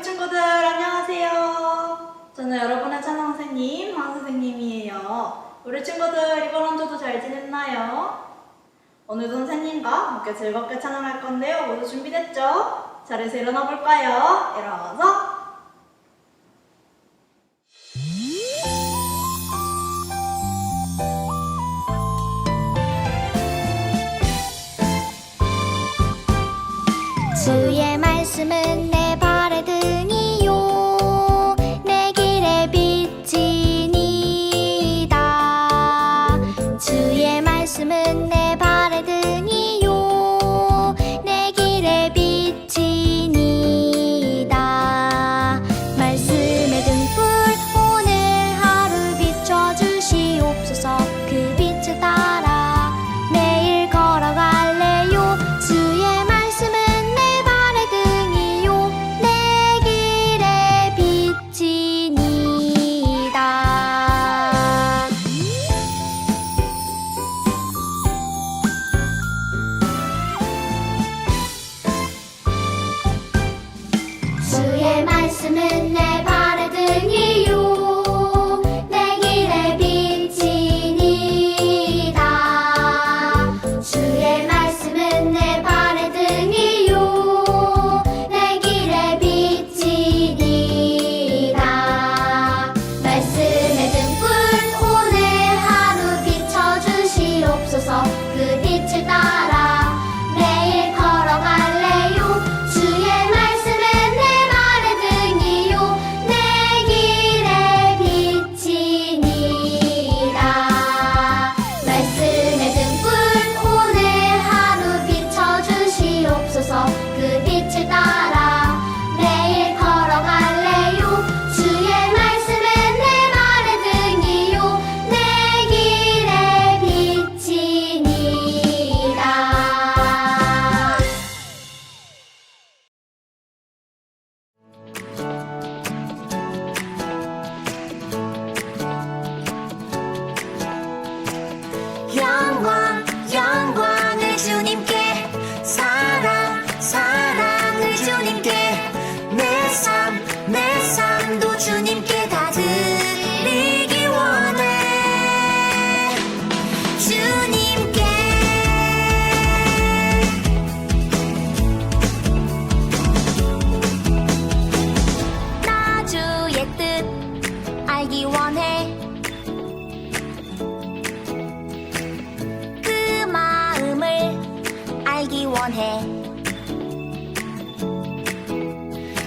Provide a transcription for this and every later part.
친구들 안녕하세요. 저는 여러분의 찬양 선생님, 황 선생님이에요. 우리 친구들 이번 한 주도 잘 지냈나요? 오늘도 선생님과 함께 즐겁게 찬양할 건데요. 모두 준비됐죠? 자리에서 일어나 볼까요? 일어나서 주의 말씀은 내 발의 등이요 내 길의 빛이니이다. 주의 말씀은 내 발의 등이요 내 길의 빛이니이다. 말씀의 등불 오늘 하루 비춰주시옵소서. 그 빛을 따라 매일 걸어갈래요. 주의 말씀은 내 발의 등이요 내 길의 빛이니이다. 주의 말씀은 내 발의 등이요 내 길의 빛이니이다. 주의 말씀은 내 발의 등이요 내 길의 빛이니이다. 말씀의 등불 오늘 하루 비춰주시옵소서. 그 빛을 따라 매일 걸어갈래요. 주의 말씀은 내 발의 등이요 내 길의 빛이니이다. 말씀의 등불 오늘 하루 비춰주시옵소서. 그 빛을 따라 매일 걸어갈래요. 주의 말씀은 내 발의 등이요 내 길의 빛이니이다. 영광을 주님께, 사랑을 주님께, 내 삶도 주님께 다 드리기 원해. 주님께 나 주의 뜻 알기 원해. 그 마음을 알기 원해.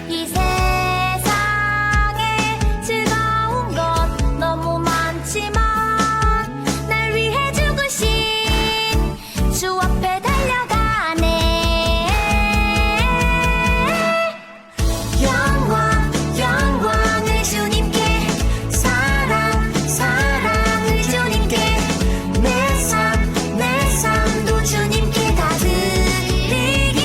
이 세상에 즐거운 것 너무 많지만 날 위해 죽으신 주 앞에 달려가네. 영광을 주님께, 사랑을 주님께, 내 삶도 주님께 다 드리기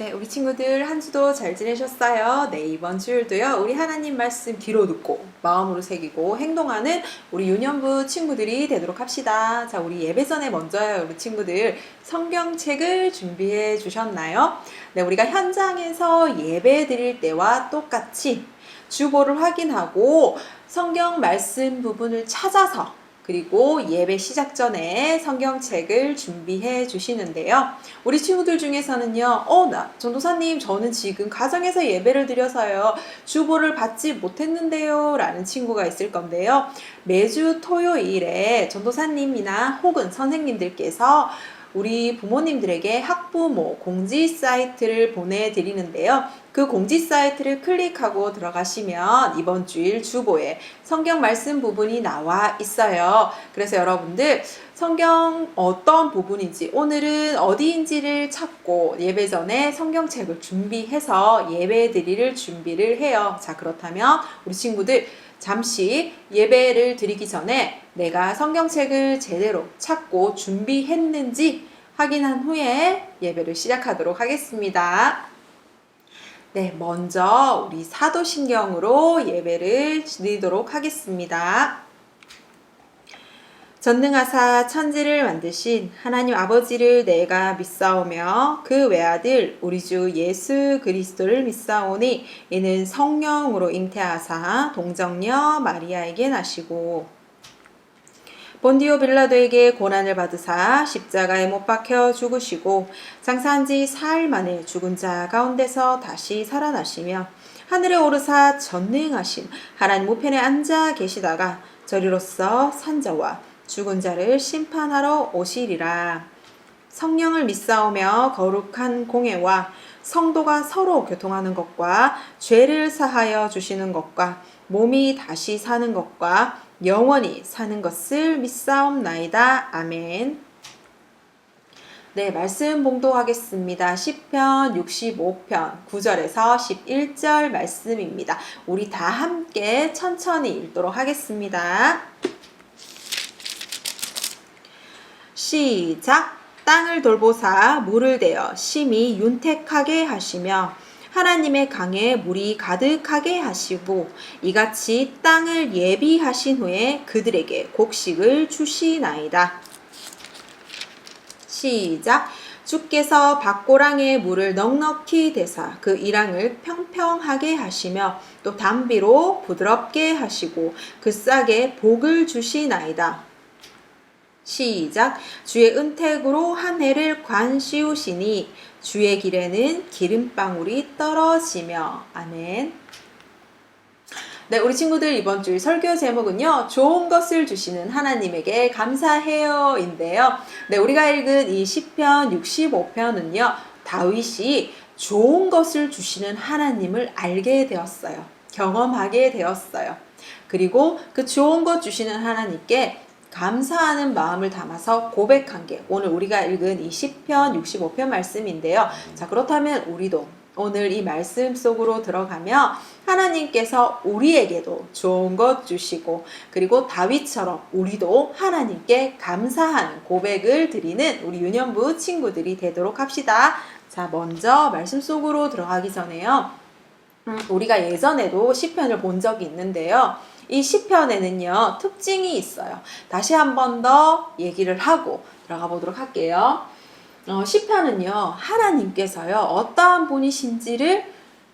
네, 우리 친구들 한 주도 잘 지내셨어요? 네, 이번 주일도요, 우리 하나님 말씀 귀로 듣고, 마음으로 새기고, 행동하는 우리 유년부 친구들이 되도록 합시다. 자, 우리 예배 전에 먼저요, 우리 친구들 성경책을 준비해 주셨나요? 네, 우리가 현장에서 예배 드릴 때와 똑같이 주보를 확인하고 성경 말씀 부분을 찾아서 그리고 예배 시작 전에 성경책을 준비해 주시는데요. 우리 친구들 중에서는요, 전도사님, 저는 지금 가정에서 예배를 드려서요, 주보를 받지 못했는데요, 라는 친구가 있을 건데요. 매주 토요일에 전도사님이나 혹은 선생님들께서 우리 부모님들에게 학부모 공지 사이트를 보내드리는데요. 그 공지 사이트를 클릭하고 들어가시면 이번 주일 주보에 성경 말씀 부분이 나와 있어요. 그래서 여러분들 성경 어떤 부분인지 오늘은 어디인지를 찾고 예배 전에 성경책을 준비해서 예배 드릴 준비를 해요. 자, 그렇다면 우리 친구들 잠시 예배를 드리기 전에 내가 성경책을 제대로 찾고 준비했는지 확인한 후에 예배를 시작하도록 하겠습니다. 네, 먼저 우리 사도신경으로 예배를 드리도록 하겠습니다. 전능하사 천지를 만드신 하나님 아버지를 내가 믿사오며 그 외아들 우리 주 예수 그리스도를 믿사오니 이는 성령으로 잉태하사 동정녀 마리아에게 나시고 본디오 빌라도에게 고난을 받으사 십자가에 못 박혀 죽으시고 장사한 지 사흘 만에 죽은 자 가운데서 다시 살아나시며 하늘에 오르사 전능하신 하나님 우편에 앉아 계시다가 저리로서 산자와 죽은 자를 심판하러 오시리라. 성령을 믿사오며 거룩한 공예와 성도가 서로 교통하는 것과 죄를 사하여 주시는 것과 몸이 다시 사는 것과 영원히 사는 것을 믿사옵나이다. 아멘. 네, 말씀 봉독하겠습니다. 시편 65편 9절에서 11절 말씀입니다. 우리 다 함께 천천히 읽도록 하겠습니다. 시작! 땅을 돌보사 물을 대어 심히 윤택하게 하시며 하나님의 강에 물이 가득하게 하시고 이같이 땅을 예비하신 후에 그들에게 곡식을 주시나이다. 시작! 주께서 밭고랑에 물을 넉넉히 대사 그 이랑을 평평하게 하시며 또 담비로 부드럽게 하시고 그 싹에 복을 주시나이다. 시작! 주의 은택으로 한 해를 관씌우시니 주의 길에는 기름방울이 떨어지며. 아멘. 네, 우리 친구들 이번 주 설교 제목은요, 좋은 것을 주시는 하나님에게 감사해요 인데요. 네, 우리가 읽은 이 시편 65편은요, 다윗이 좋은 것을 주시는 하나님을 알게 되었어요. 경험하게 되었어요. 그리고 그 좋은 것 주시는 하나님께 감사하는 마음을 담아서 고백한 게 오늘 우리가 읽은 이 시편 65편 말씀인데요. 자, 그렇다면 우리도 오늘 이 말씀 속으로 들어가며 하나님께서 우리에게도 좋은 것 주시고 그리고 다윗처럼 우리도 하나님께 감사하는 고백을 드리는 우리 유년부 친구들이 되도록 합시다. 자, 먼저 말씀 속으로 들어가기 전에요. 우리가 예전에도 시편을 본 적이 있는데요. 이 시편에는요, 특징이 있어요. 다시 한 번 더 얘기를 하고 들어가 보도록 할게요. 시편은요, 하나님께서요, 어떠한 분이신지를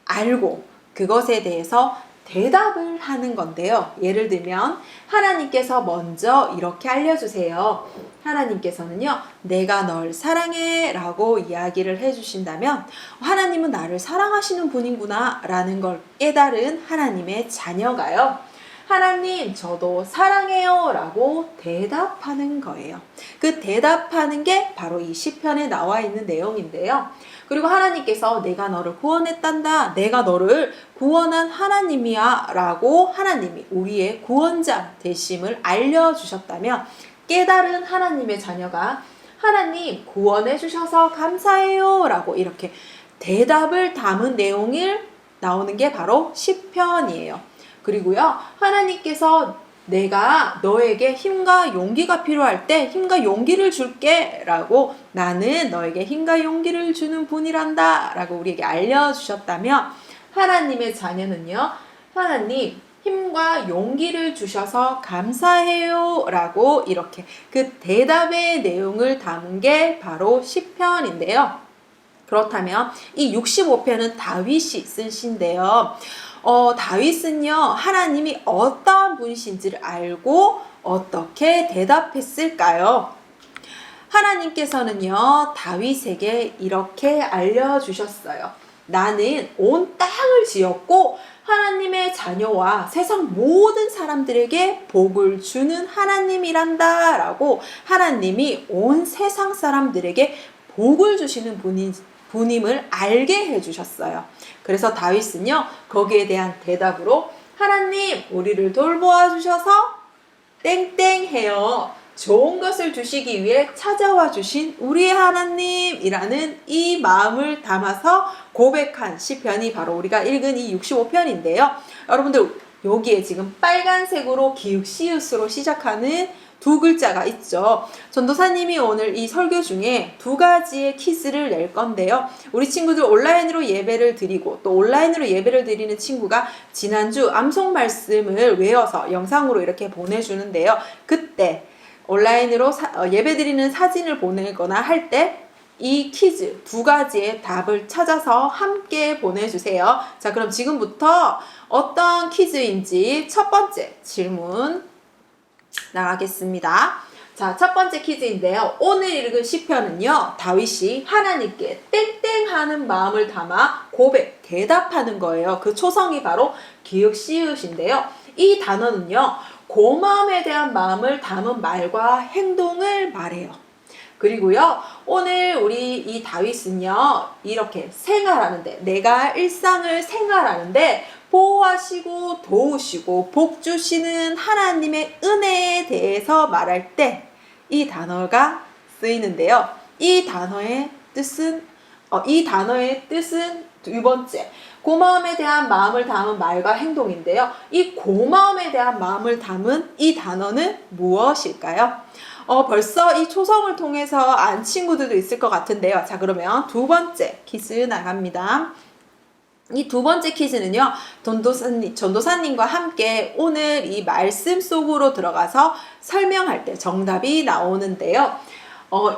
알고 그것에 대해서 대답을 하는 건데요. 예를 들면 하나님께서 먼저 이렇게 알려주세요. 하나님께서는요, 내가 널 사랑해 라고 이야기를 해주신다면 하나님은 나를 사랑하시는 분이구나 라는 걸 깨달은 하나님의 자녀가요, 하나님, 저도 사랑해요 라고 대답하는 거예요. 그 대답하는 게 바로 이 시편에 나와 있는 내용인데요. 그리고 하나님께서 내가 너를 구원했단다, 내가 너를 구원한 하나님이야 라고 하나님이 우리의 구원자 되심을 알려주셨다면 깨달은 하나님의 자녀가 하나님 구원해 주셔서 감사해요 라고 이렇게 대답을 담은 내용을 나오는 게 바로 시편이에요. 그리고요, 하나님께서 내가 너에게 힘과 용기가 필요할 때 힘과 용기를 줄게 라고 나는 너에게 힘과 용기를 주는 분이란다 라고 우리에게 알려주셨다면 하나님의 자녀는요, 하나님 힘과 용기를 주셔서 감사해요 라고 이렇게 그 대답의 내용을 담은 게 바로 시편인데요. 그렇다면 이 65편은 다윗이 쓴 시인데요. 다윗은요, 하나님이 어떠한 분이신지를 알고 어떻게 대답했을까요? 하나님께서는요, 다윗에게 이렇게 알려주셨어요. 나는 온 땅을 지었고 하나님의 자녀와 세상 모든 사람들에게 복을 주는 하나님이란다 라고 하나님이 온 세상 사람들에게 복을 주시는 분임을 알게 해주셨어요. 그래서 다윗은요, 거기에 대한 대답으로 하나님 우리를 돌보아 주셔서 땡땡해요. 좋은 것을 주시기 위해 찾아와 주신 우리의 하나님이라는 이 마음을 담아서 고백한 시편이 바로 우리가 읽은 이 65편인데요. 여러분들 여기에 지금 빨간색으로 기읍시읒으로 시작하는 두 글자가 있죠. 전도사님이 오늘 이 설교 중에 두 가지의 퀴즈를 낼 건데요. 우리 친구들 온라인으로 예배를 드리고 또 온라인으로 예배를 드리는 친구가 지난주 암송 말씀을 외워서 영상으로 이렇게 보내주는데요. 그때 온라인으로 예배 드리는 사진을 보내거나 할 때 이 퀴즈 두 가지의 답을 찾아서 함께 보내주세요. 자, 그럼 지금부터 어떤 퀴즈인지 첫 번째 질문 나가겠습니다. 자, 첫 번째 퀴즈인데요. 오늘 읽은 시편은요, 다윗이 하나님께 땡땡하는 마음을 담아 고백, 대답하는 거예요. 그 초성이 바로 기읍시읒인데요. 이 단어는요, 고마움에 대한 마음을 담은 말과 행동을 말해요. 그리고요, 오늘 우리 이 다윗은요, 이렇게 생활하는데, 내가 일상을 생활하는데 보호하시고 도우시고 복 주시는 하나님의 은혜에 대해서 말할 때 이 단어가 쓰이는데요. 이 단어의 뜻은 두 번째, 고마움에 대한 마음을 담은 말과 행동인데요. 이 고마움에 대한 마음을 담은 이 단어는 무엇일까요? 벌써 이 초성을 통해서 안 친구들도 있을 것 같은데요. 자, 그러면 두 번째 퀴즈 나갑니다. 이 두 번째 퀴즈는요, 전도사님과 함께 오늘 이 말씀 속으로 들어가서 설명할 때 정답이 나오는데요.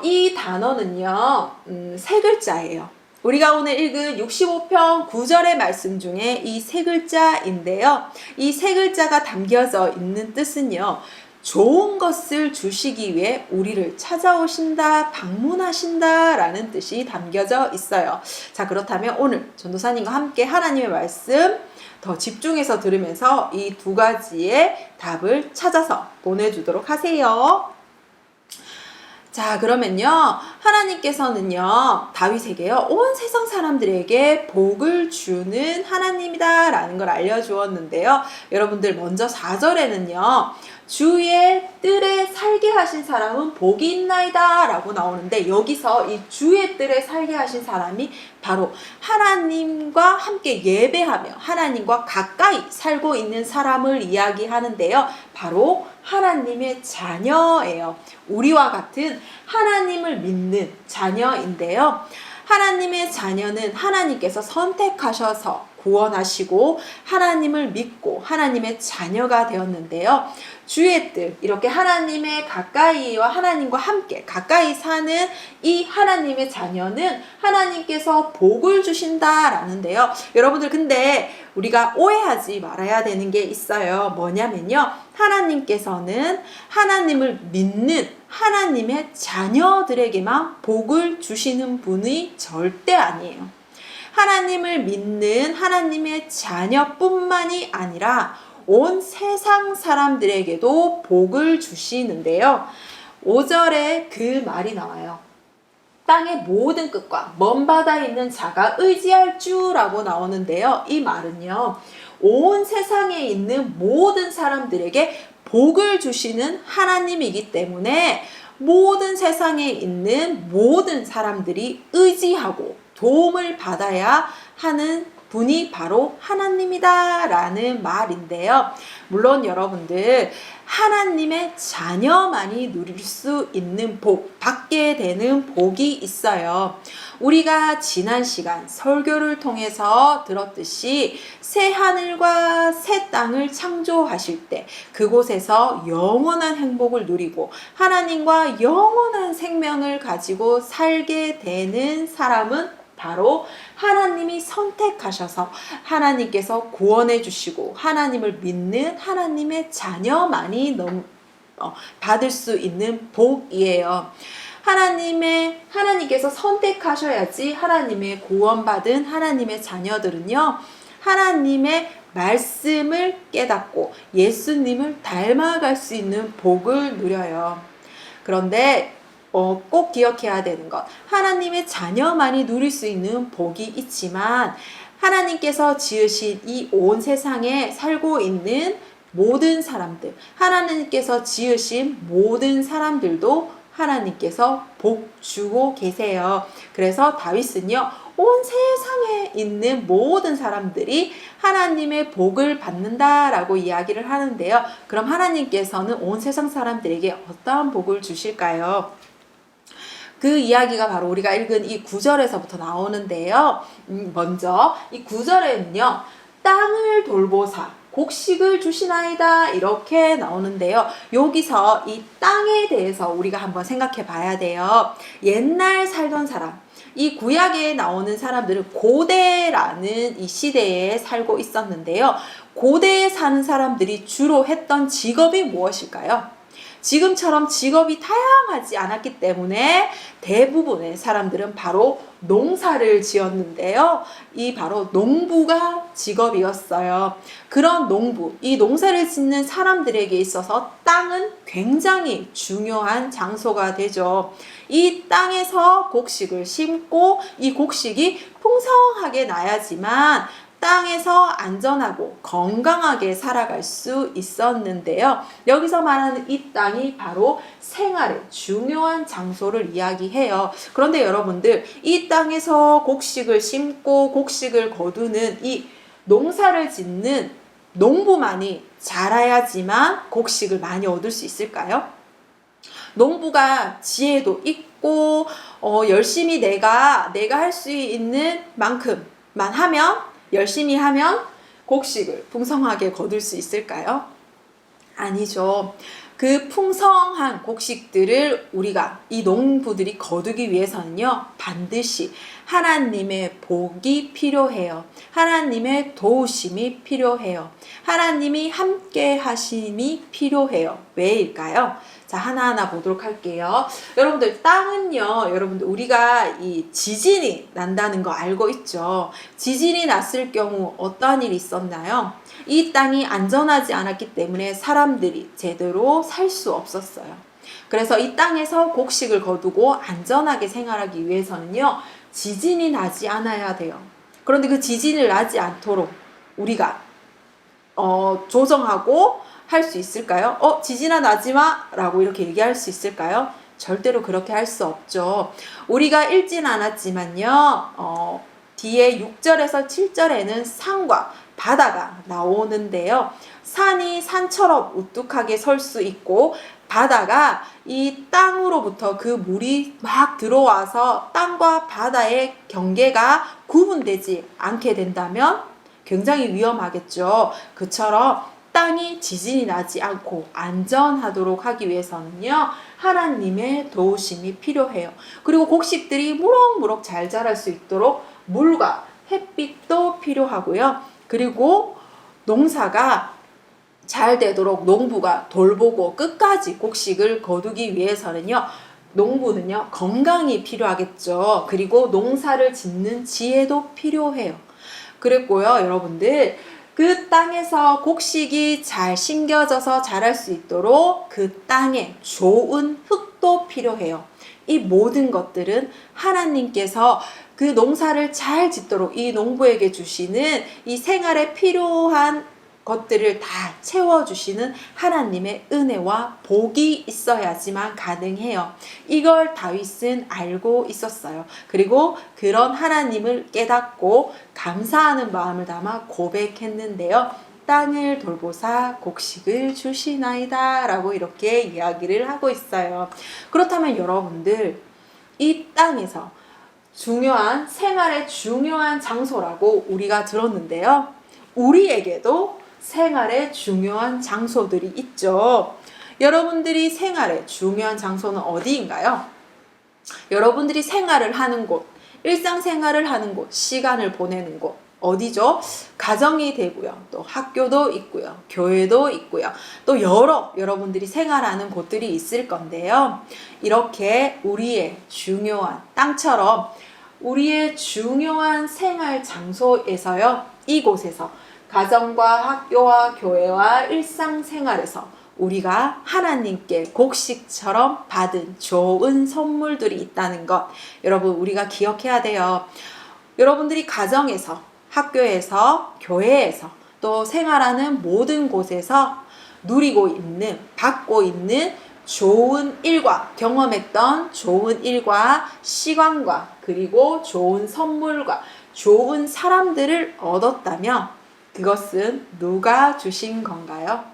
이 단어는요, 세 글자예요. 우리가 오늘 읽은 65편 9절의 말씀 중에 이 세 글자인데요. 이 세 글자가 담겨져 있는 뜻은요, 좋은 것을 주시기 위해 우리를 찾아오신다, 방문하신다 라는 뜻이 담겨져 있어요. 자, 그렇다면 오늘 전도사님과 함께 하나님의 말씀 더 집중해서 들으면서 이 두 가지의 답을 찾아서 보내주도록 하세요. 자, 그러면요, 하나님께서는요, 다윗에게요, 온 세상 사람들에게 복을 주는 하나님이다 라는 걸 알려주었는데요. 여러분들 먼저 4절에는요, 주의 뜰에 살게 하신 사람은 복이 있나이다 라고 나오는데, 여기서 이 주의 뜰에 살게 하신 사람이 바로 하나님과 함께 예배하며 하나님과 가까이 살고 있는 사람을 이야기하는데요. 바로 하나님의 자녀예요. 우리와 같은 하나님을 믿는 자녀인데요. 하나님의 자녀는 하나님께서 선택하셔서 구원하시고 하나님을 믿고 하나님의 자녀가 되었는데요. 주의 뜻, 이렇게 하나님의 가까이와 하나님과 함께 가까이 사는 이 하나님의 자녀는 하나님께서 복을 주신다라는데요. 여러분들, 근데 우리가 오해하지 말아야 되는 게 있어요. 뭐냐면요, 하나님께서는 하나님을 믿는 하나님의 자녀들에게만 복을 주시는 분이 절대 아니에요. 하나님을 믿는 하나님의 자녀뿐만이 아니라 온 세상 사람들에게도 복을 주시는데요. 5절에 그 말이 나와요. 땅의 모든 끝과 먼 바다에 있는 자가 의지할 주라고 나오는데요. 이 말은요, 온 세상에 있는 모든 사람들에게 복을 주시는 하나님이기 때문에 모든 세상에 있는 모든 사람들이 의지하고 도움을 받아야 하는 분이 바로 하나님이다 라는 말인데요. 물론 여러분들 하나님의 자녀만이 누릴 수 있는 복, 받게 되는 복이 있어요. 우리가 지난 시간 설교를 통해서 들었듯이 새 하늘과 새 땅을 창조하실 때 그곳에서 영원한 행복을 누리고 하나님과 영원한 생명을 가지고 살게 되는 사람은 바로 하나님이 선택하셔서 하나님께서 구원해 주시고 하나님을 믿는 하나님의 자녀만이 받을 수 있는 복이에요. 하나님께서 선택하셔야지 하나님의 구원받은 하나님의 자녀들은요, 하나님의 말씀을 깨닫고 예수님을 닮아갈 수 있는 복을 누려요. 그런데 꼭 기억해야 되는 것, 하나님의 자녀만이 누릴 수 있는 복이 있지만 하나님께서 지으신 이 온 세상에 살고 있는 모든 사람들, 하나님께서 지으신 모든 사람들도 하나님께서 복 주고 계세요. 그래서 다윗은요, 온 세상에 있는 모든 사람들이 하나님의 복을 받는다라고 이야기를 하는데요. 그럼 하나님께서는 온 세상 사람들에게 어떠한 복을 주실까요? 그 이야기가 바로 우리가 읽은 이 9절에서부터 나오는데요. 먼저 이 9절에는요. 땅을 돌보사 곡식을 주시나이다 이렇게 나오는데요. 여기서 이 땅에 대해서 우리가 한번 생각해 봐야 돼요. 옛날 살던 사람, 이 구약에 나오는 사람들은 고대라는 이 시대에 살고 있었는데요. 고대에 사는 사람들이 주로 했던 직업이 무엇일까요? 지금처럼 직업이 다양하지 않았기 때문에 대부분의 사람들은 바로 농사를 지었는데요. 이 바로 농부가 직업이었어요. 그런 농부, 이 농사를 짓는 사람들에게 있어서 땅은 굉장히 중요한 장소가 되죠. 이 땅에서 곡식을 심고 이 곡식이 풍성하게 나야지만 땅에서 안전하고 건강하게 살아갈 수 있었는데요. 여기서 말하는 이 땅이 바로 생활의 중요한 장소를 이야기해요. 그런데 여러분들, 이 땅에서 곡식을 심고 곡식을 거두는 이 농사를 짓는 농부만이 잘해야지만 곡식을 많이 얻을 수 있을까요? 농부가 지혜도 있고 열심히 내가 할 수 있는 만큼만 하면, 열심히 하면 곡식을 풍성하게 거둘 수 있을까요? 아니죠. 그 풍성한 곡식들을 이 농부들이 거두기 위해서는요, 반드시 하나님의 복이 필요해요. 하나님의 도우심이 필요해요. 하나님이 함께 하심이 필요해요. 왜일까요? 자, 하나하나 보도록 할게요. 여러분들, 땅은요, 여러분들, 우리가 이 지진이 난다는 거 알고 있죠? 지진이 났을 경우 어떠한 일이 있었나요? 이 땅이 안전하지 않았기 때문에 사람들이 제대로 살 수 없었어요. 그래서 이 땅에서 곡식을 거두고 안전하게 생활하기 위해서는요, 지진이 나지 않아야 돼요. 그런데 그 지진을 나지 않도록 우리가 조정하고 할 수 있을까요? 지진아 나지마 라고 이렇게 얘기할 수 있을까요? 절대로 그렇게 할 수 없죠. 우리가 읽진 않았지만요, 뒤에 6절에서 7절에는 산과 바다가 나오는데요. 산이 산처럼 우뚝하게 설 수 있고 바다가 이 땅으로부터 그 물이 막 들어와서 땅과 바다의 경계가 구분되지 않게 된다면 굉장히 위험하겠죠. 그처럼 땅이 지진이 나지 않고 안전하도록 하기 위해서는요, 하나님의 도우심이 필요해요. 그리고 곡식들이 무럭무럭 잘 자랄 수 있도록 물과 햇빛도 필요하고요. 그리고 농사가 잘 되도록 농부가 돌보고 끝까지 곡식을 거두기 위해서는요, 농부는요, 건강이 필요하겠죠. 그리고 농사를 짓는 지혜도 필요해요. 그랬고요, 여러분들, 그 땅에서 곡식이 잘 심겨져서 자랄 수 있도록 그 땅에 좋은 흙도 필요해요. 이 모든 것들은 하나님께서 그 농사를 잘 짓도록 이 농부에게 주시는 이 생활에 필요한 것들을 다 채워주시는 하나님의 은혜와 복이 있어야지만 가능해요. 이걸 다윗은 알고 있었어요. 그리고 그런 하나님을 깨닫고 감사하는 마음을 담아 고백했는데요. 땅을 돌보사 곡식을 주시나이다 라고 이렇게 이야기를 하고 있어요. 그렇다면 여러분들, 이 땅에서 중요한 생활의 중요한 장소라고 우리가 들었는데요. 우리에게도 생활의 중요한 장소들이 있죠. 여러분들이 생활의 중요한 장소는 어디인가요? 여러분들이 생활을 하는 곳, 일상생활을 하는 곳, 시간을 보내는 곳 어디죠? 가정이 되고요. 또 학교도 있고요. 교회도 있고요. 또 여러분들이 생활하는 곳들이 있을 건데요. 이렇게 우리의 중요한 땅처럼 우리의 중요한 생활 장소에서요. 이곳에서 가정과 학교와 교회와 일상생활에서 우리가 하나님께 곡식처럼 받은 좋은 선물들이 있다는 것, 여러분 우리가 기억해야 돼요. 여러분들이 가정에서, 학교에서, 교회에서, 또 생활하는 모든 곳에서 누리고 있는, 받고 있는 좋은 일과, 경험했던 좋은 일과 시간과, 그리고 좋은 선물과 좋은 사람들을 얻었다면 그것은 누가 주신 건가요?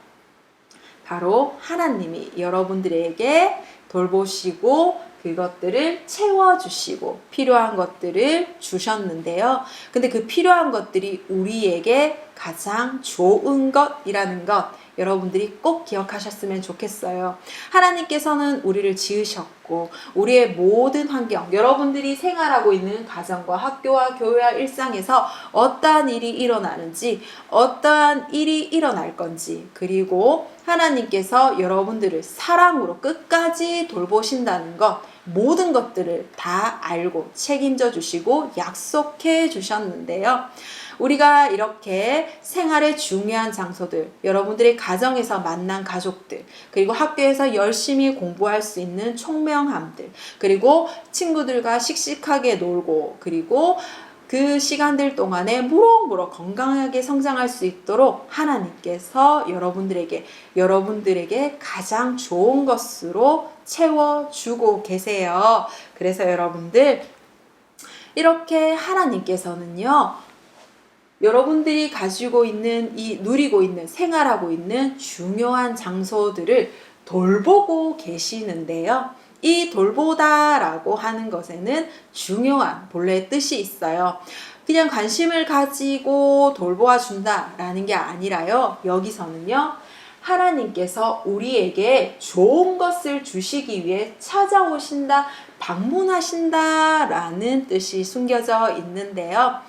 바로 하나님이 여러분들에게 돌보시고 그것들을 채워주시고 필요한 것들을 주셨는데요. 근데 그 필요한 것들이 우리에게 가장 좋은 것이라는 것, 여러분들이 꼭 기억하셨으면 좋겠어요. 하나님께서는 우리를 지으셨고 우리의 모든 환경, 여러분들이 생활하고 있는 가정과 학교와 교회와 일상에서 어떠한 일이 일어나는지, 어떠한 일이 일어날 건지, 그리고 하나님께서 여러분들을 사랑으로 끝까지 돌보신다는 것, 모든 것들을 다 알고 책임져 주시고 약속해 주셨는데요. 우리가 이렇게 생활의 중요한 장소들, 여러분들의 가정에서 만난 가족들, 그리고 학교에서 열심히 공부할 수 있는 총명함들, 그리고 친구들과 씩씩하게 놀고, 그리고 그 시간들 동안에 무럭무럭 건강하게 성장할 수 있도록 하나님께서 여러분들에게 가장 좋은 것으로 채워주고 계세요. 그래서 여러분들, 이렇게 하나님께서는요, 여러분들이 가지고 있는 누리고 있는, 생활하고 있는 중요한 장소들을 돌보고 계시는데요. 이 돌보다라고 하는 것에는 중요한 본래의 뜻이 있어요. 그냥 관심을 가지고 돌보아 준다라는 게 아니라요. 여기서는요, 하나님께서 우리에게 좋은 것을 주시기 위해 찾아오신다, 방문하신다라는 뜻이 숨겨져 있는데요.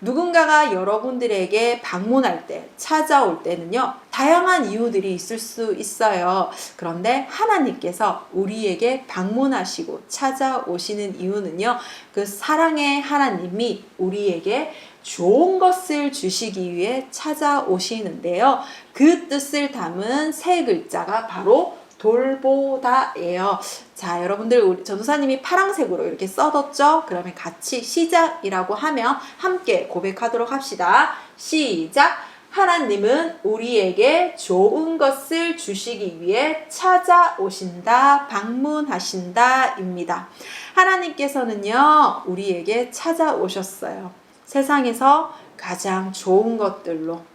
누군가가 여러분들에게 방문할 때, 찾아올 때는요, 다양한 이유들이 있을 수 있어요. 그런데 하나님께서 우리에게 방문하시고 찾아오시는 이유는요, 그 사랑의 하나님이 우리에게 좋은 것을 주시기 위해 찾아오시는데요. 그 뜻을 담은 세 글자가 바로 돌보다예요. 자, 여러분들, 우리 전도사님이 파란색으로 이렇게 써뒀죠? 그러면 같이 시작이라고 하면 함께 고백하도록 합시다. 시작! 하나님은 우리에게 좋은 것을 주시기 위해 찾아오신다, 방문하신다 입니다. 하나님께서는요, 우리에게 찾아오셨어요. 세상에서 가장 좋은 것들로,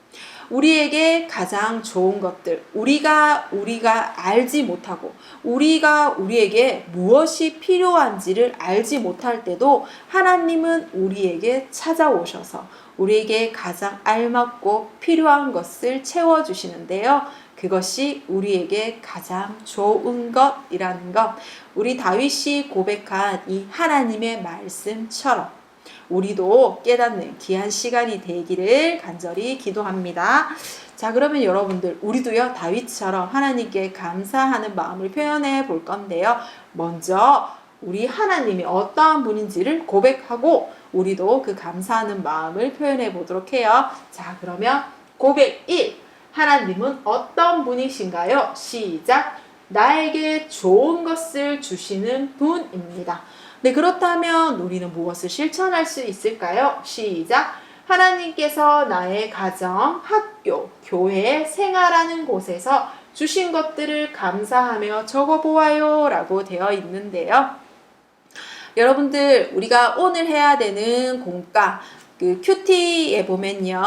우리에게 가장 좋은 것들, 우리가 알지 못하고 우리가 우리에게 무엇이 필요한지를 알지 못할 때도 하나님은 우리에게 찾아오셔서 우리에게 가장 알맞고 필요한 것을 채워주시는데요. 그것이 우리에게 가장 좋은 것이라는 것, 우리 다윗이 고백한 이 하나님의 말씀처럼 우리도 깨닫는 귀한 시간이 되기를 간절히 기도합니다. 자, 그러면 여러분들, 우리도요, 다윗처럼 하나님께 감사하는 마음을 표현해 볼 건데요. 먼저 우리 하나님이 어떠한 분인지를 고백하고 우리도 그 감사하는 마음을 표현해 보도록 해요. 자, 그러면 고백 1. 하나님은 어떤 분이신가요? 시작. 나에게 좋은 것을 주시는 분입니다. 네, 그렇다면 우리는 무엇을 실천할 수 있을까요? 시작. 하나님께서 나의 가정, 학교, 교회, 생활하는 곳에서 주신 것들을 감사하며 적어보아요 라고 되어 있는데요. 여러분들, 우리가 오늘 해야 되는 공과 그 큐티에 보면요.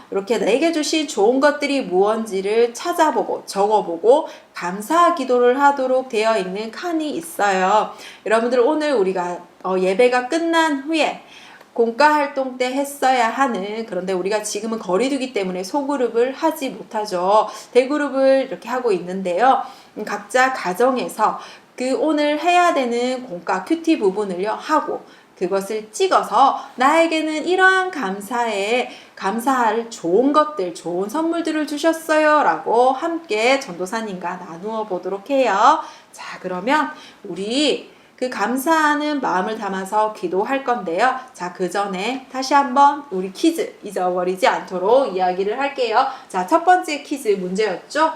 이렇게 내게 주신 좋은 것들이 무언지를 찾아보고 적어보고 감사 기도를 하도록 되어 있는 칸이 있어요. 여러분들 오늘 우리가 예배가 끝난 후에 공과 활동 때 했어야 하는, 그런데 우리가 지금은 거리두기 때문에 소그룹을 하지 못하죠. 대그룹을 이렇게 하고 있는데요. 각자 가정에서 그 오늘 해야 되는 공과 큐티 부분을요 하고 그것을 찍어서 나에게는 이러한 감사할 좋은 것들, 좋은 선물들을 주셨어요 라고 함께 전도사님과 나누어 보도록 해요. 자, 그러면 우리 그 감사하는 마음을 담아서 기도할 건데요. 자, 그 전에 다시 한번 우리 퀴즈 잊어버리지 않도록 이야기를 할게요. 자, 첫 번째 퀴즈 문제였죠.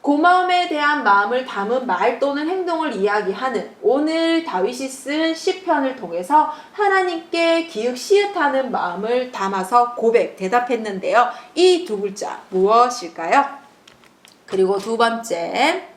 고마움에 대한 마음을 담은 말 또는 행동을 이야기하는 오늘 다윗이 쓴 시편을 통해서 하나님께 기읒시읒하는 마음을 담아서 고백, 대답했는데요. 이 두 글자 무엇일까요? 그리고 두 번째,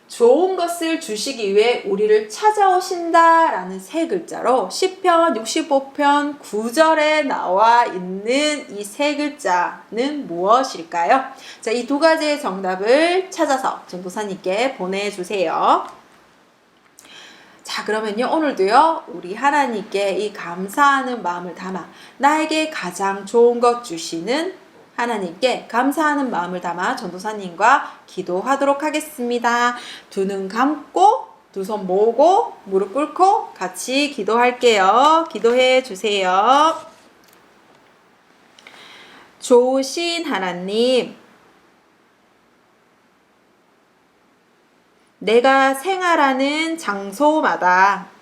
좋은 것을 주시기 위해 우리를 찾아오신다 라는 세 글자로 시편 65편 9절에 나와 있는 이 세 글자는 무엇일까요? 자, 이 두 가지의 정답을 찾아서 전도사님께 보내주세요. 자, 그러면요, 오늘도요, 우리 하나님께 이 감사하는 마음을 담아 나에게 가장 좋은 것 주시는 하나님께 감사하는 마음을 담아 전도사님과 기도하도록 하겠습니다. 두 눈 감고 두 손 모으고 무릎 꿇고 같이 기도할게요. 기도해 주세요. 좋으신 하나님, 내가 생활하는 장소마다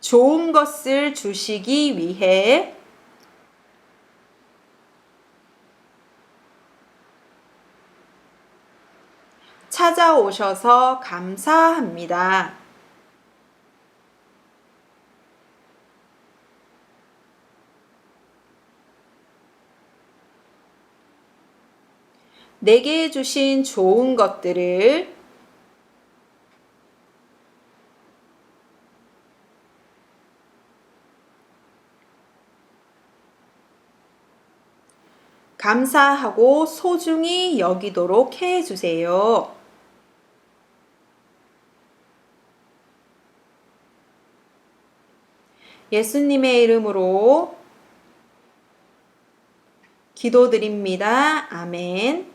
좋은 것을 주시기 위해 찾아오셔서 감사합니다. 내게 주신 좋은 것들을 감사하고 소중히 여기도록 해주세요. 예수님의 이름으로 기도드립니다. 아멘.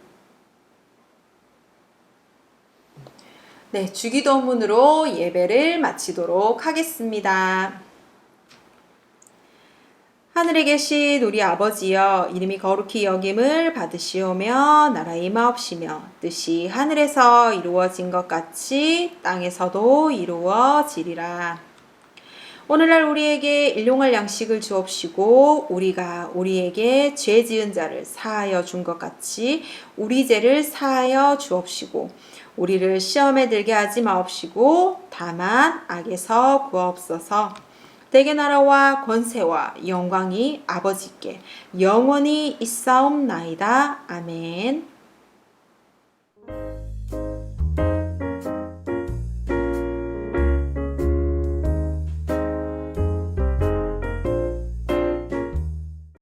네, 주기도문으로 예배를 마치도록 하겠습니다. 하늘에 계신 우리 아버지여, 이름이 거룩히 여김을 받으시오며 나라의 임하옵시며 뜻이 하늘에서 이루어진 것 같이 땅에서도 이루어지리라. 오늘날 우리에게 일용할 양식을 주옵시고 우리가 우리에게 죄 지은 자를 사하여 준 것 같이 우리 죄를 사하여 주옵시고 우리를 시험에 들게 하지 마옵시고 다만 악에서 구하옵소서. 대개 나라와 권세와 영광이 아버지께 영원히 있사옵나이다. 아멘.